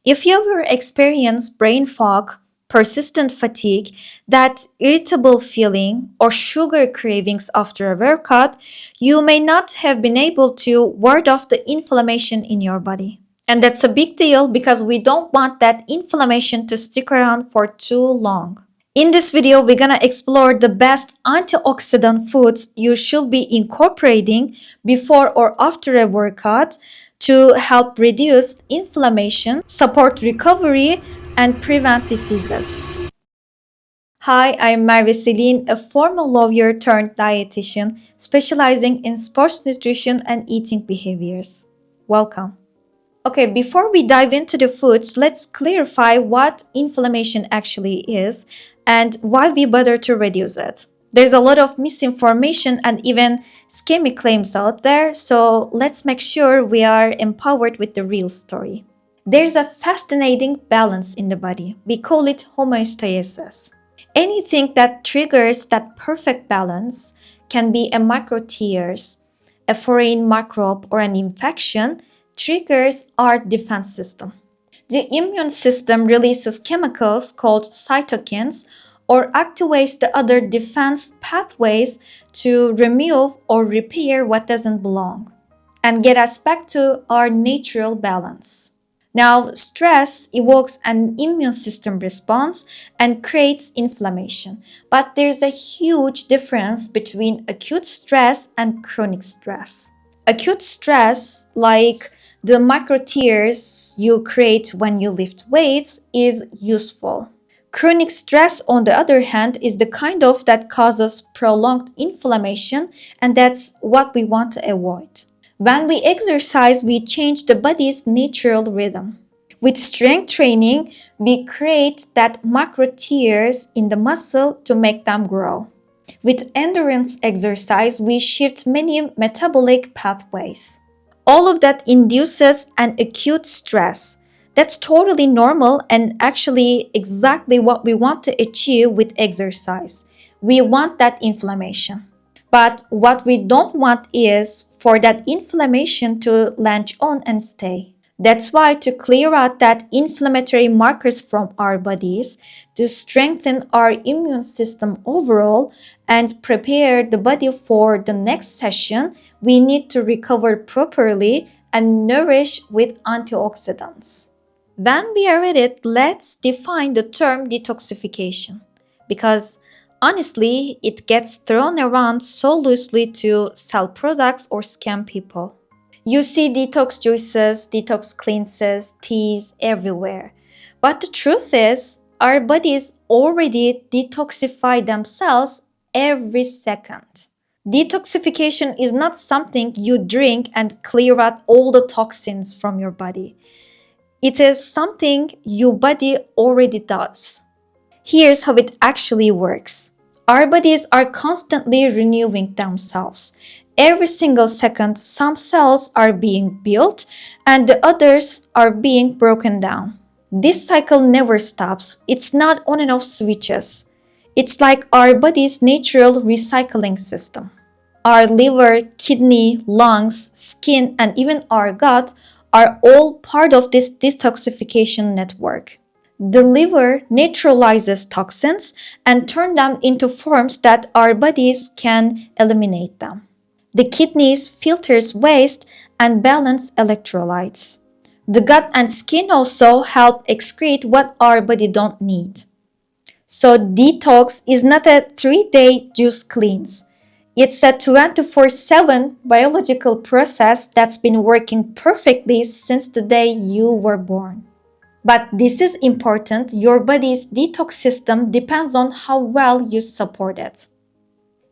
If you ever experience brain fog, persistent fatigue, that irritable feeling, or sugar cravings after a workout, you may not have been able to ward off the inflammation in your body. And that's a big deal because we don't want that inflammation to stick around for too long. In this video, we're gonna explore the best antioxidant foods you should be incorporating before or after a workout to help reduce inflammation, support recovery, and prevent diseases. Hi, I'm Merve Selin, a former lawyer turned dietitian specializing in sports nutrition and eating behaviors. Welcome. Okay, before we dive into the foods, let's clarify what inflammation actually is and why we bother to reduce it. There's a lot of misinformation and even scammy claims out there, so let's make sure we are empowered with the real story. There's a fascinating balance in the body. We call it homeostasis. Anything that triggers that perfect balance can be a micro tears, a foreign microbe, or an infection triggers our defense system. The immune system releases chemicals called cytokines or activates the other defense pathways to remove or repair what doesn't belong and get us back to our natural balance. Now, stress evokes an immune system response and creates inflammation. But there's a huge difference between acute stress and chronic stress. Acute stress, like the micro tears you create when you lift weights, is useful. Chronic stress, on the other hand, is the kind of that causes prolonged inflammation, and that's what we want to avoid. When we exercise, we change the body's natural rhythm. With strength training, we create that macro tears in the muscle to make them grow. With endurance exercise, we shift many metabolic pathways. All of that induces an acute stress. That's totally normal and actually exactly what we want to achieve with exercise. We want that inflammation. But what we don't want is for that inflammation to latch on and stay. That's why to clear out that inflammatory markers from our bodies, to strengthen our immune system overall and prepare the body for the next session, we need to recover properly and nourish with antioxidants. When we are at it, let's define the term detoxification because honestly, it gets thrown around so loosely to sell products or scam people. You see detox juices, detox cleanses, teas everywhere. But the truth is, our bodies already detoxify themselves every second. Detoxification is not something you drink and clear out all the toxins from your body. It is something your body already does. Here's how it actually works. Our bodies are constantly renewing themselves. Every single second, some cells are being built and the others are being broken down. This cycle never stops. It's not on and off switches. It's like our body's natural recycling system. Our liver, kidney, lungs, skin, and even our gut are all part of this detoxification network. The liver neutralizes toxins and turns them into forms that our bodies can eliminate them. The kidneys filters waste and balance electrolytes. The gut and skin also help excrete what our body don't need. So detox is not a 3-day juice cleanse. It's a 24/7 biological process that's been working perfectly since the day you were born. But this is important. Your body's detox system depends on how well you support it.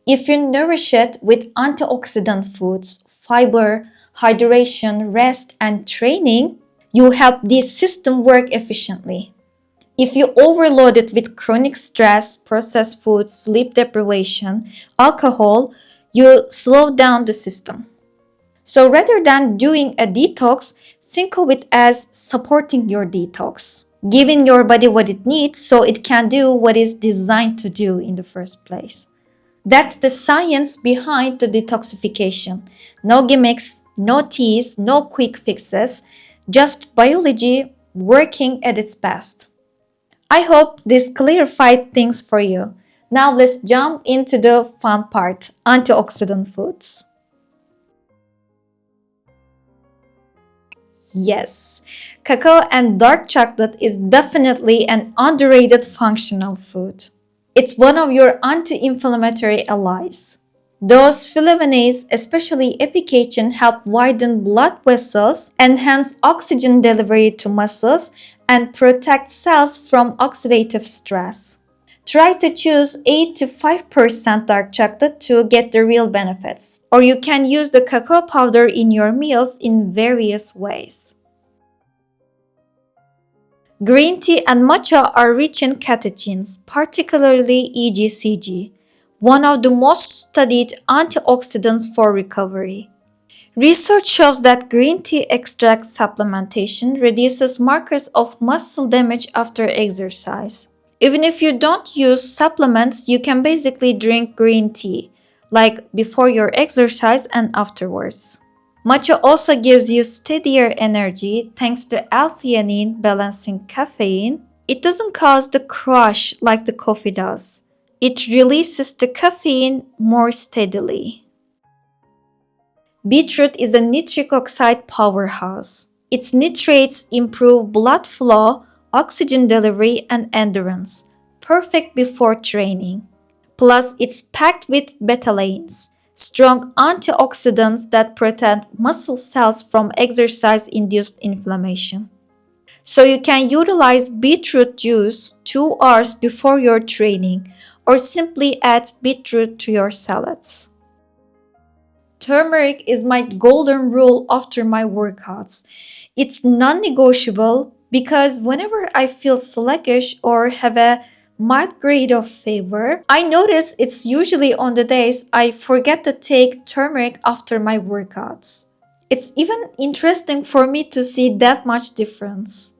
If you nourish it with antioxidant foods, fiber, hydration, rest, and training, you help this system work efficiently. If you overload it with chronic stress, processed foods, sleep deprivation, alcohol, you slow down the system. So rather than doing a detox, think of it as supporting your detox, giving your body what it needs so it can do what it's designed to do in the first place. That's the science behind the detoxification. No gimmicks, no teas, no quick fixes, just biology working at its best. I hope this clarified things for you. Now let's jump into the fun part, antioxidant foods. Yes, cacao and dark chocolate is definitely an underrated functional food. It's one of your anti-inflammatory allies. Those flavonoids, especially epicachin, help widen blood vessels, enhance oxygen delivery to muscles, and protect cells from oxidative stress. Try to choose 8 to 5% dark chocolate to get the real benefits. Or you can use the cacao powder in your meals in various ways. Green tea and matcha are rich in catechins, particularly EGCG, one of the most studied antioxidants for recovery. Research shows that green tea extract supplementation reduces markers of muscle damage after exercise. Even if you don't use supplements, you can basically drink green tea, like before your exercise and afterwards. Matcha also gives you steadier energy thanks to L-theanine balancing caffeine. It doesn't cause the crash like the coffee does. It releases the caffeine more steadily. Beetroot is a nitric oxide powerhouse. Its nitrates improve blood flow, oxygen delivery, and endurance, perfect before training. Plus, it's packed with betalains, strong antioxidants that protect muscle cells from exercise-induced inflammation. So you can utilize beetroot juice 2 hours before your training or simply add beetroot to your salads. Turmeric is my golden rule after my workouts. It's non negotiable because whenever I feel sluggish or have a mild grade of fever, I notice it's usually on the days I forget to take turmeric after my workouts. It's even interesting for me to see that much difference.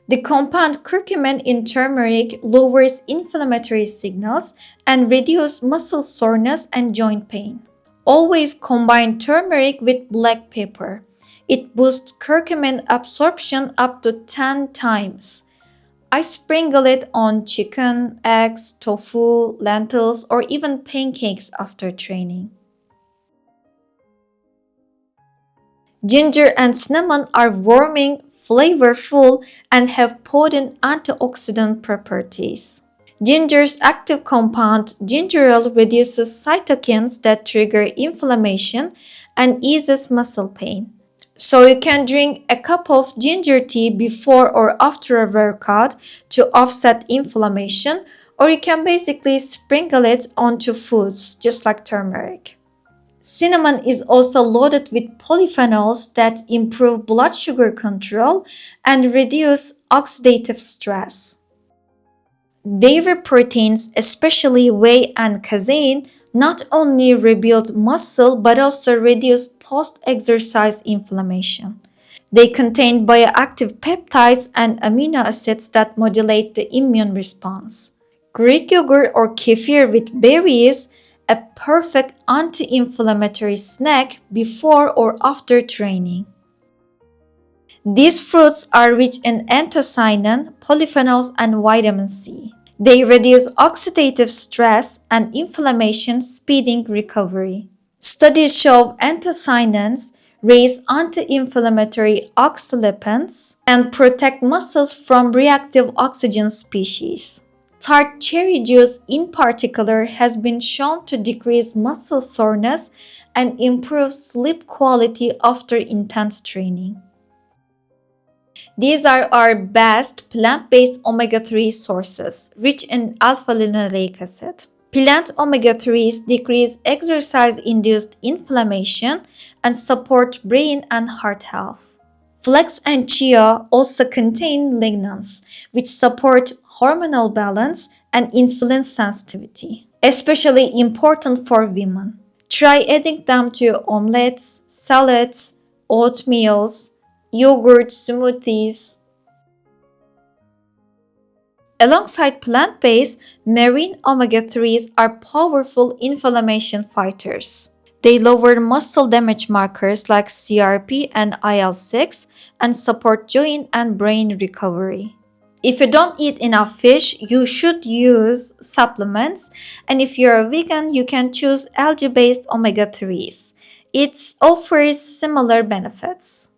The compound curcumin in turmeric lowers inflammatory signals and reduces muscle soreness and joint pain. Always combine turmeric with black pepper. It boosts curcumin absorption up to 10 times. I sprinkle it on chicken, eggs, tofu, lentils, or even pancakes after training. Ginger and cinnamon are warming, flavorful, and have potent antioxidant properties. Ginger's active compound gingerol reduces cytokines that trigger inflammation and eases muscle pain. So you can drink a cup of ginger tea before or after a workout to offset inflammation, or you can basically sprinkle it onto foods just like turmeric. Cinnamon is also loaded with polyphenols that improve blood sugar control and reduce oxidative stress. Dairy proteins, especially whey and casein, not only rebuild muscle but also reduce post-exercise inflammation. They contain bioactive peptides and amino acids that modulate the immune response. Greek yogurt or kefir with berries, a perfect anti-inflammatory snack before or after training. These fruits are rich in anthocyanin, polyphenols, and vitamin C. They reduce oxidative stress and inflammation, speeding recovery. Studies show anthocyanins raise anti-inflammatory oxylipins and protect muscles from reactive oxygen species. Tart cherry juice in particular has been shown to decrease muscle soreness and improve sleep quality after intense training. These are our best plant-based omega-3 sources, rich in alpha-linoleic acid. Plant omega-3s decrease exercise-induced inflammation and support brain and heart health. Flax and chia also contain lignans, which support hormonal balance and insulin sensitivity, especially important for women. Try adding them to omelets, salads, oatmeals, yogurt, smoothies. Alongside plant-based, marine omega-3s are powerful inflammation fighters. They lower muscle damage markers like CRP and IL-6 and support joint and brain recovery. If you don't eat enough fish, you should use supplements. And if you're a vegan, you can choose algae-based omega-3s. It offers similar benefits.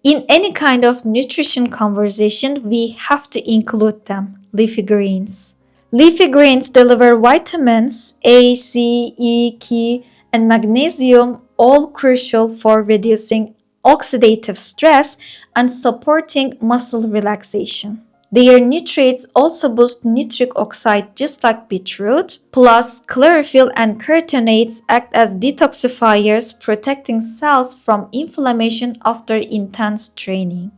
In any kind of nutrition conversation, we have to include them, leafy greens. Leafy greens deliver vitamins A, C, E, K, and magnesium, all crucial for reducing oxidative stress and supporting muscle relaxation. Their nutrients also boost nitric oxide just like beetroot, plus chlorophyll and carotenoids act as detoxifiers, protecting cells from inflammation after intense training.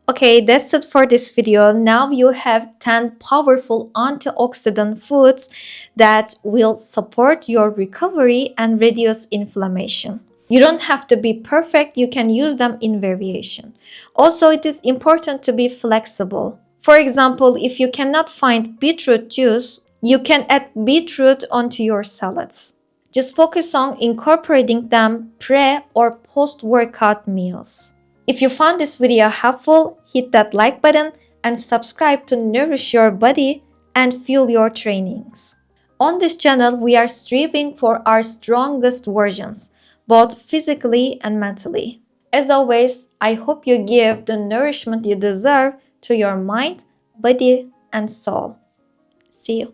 Okay, that's it for this video. Now you have 10 powerful antioxidant foods that will support your recovery and reduce inflammation. You don't have to be perfect, you can use them in variation. Also, it is important to be flexible. For example, if you cannot find beetroot juice, you can add beetroot onto your salads. Just focus on incorporating them pre or post workout meals. If you found this video helpful, hit that like button and subscribe to nourish your body and fuel your trainings. On this channel, we are striving for our strongest versions, both physically and mentally. As always, I hope you give the nourishment you deserve to your mind, body, and soul. See you.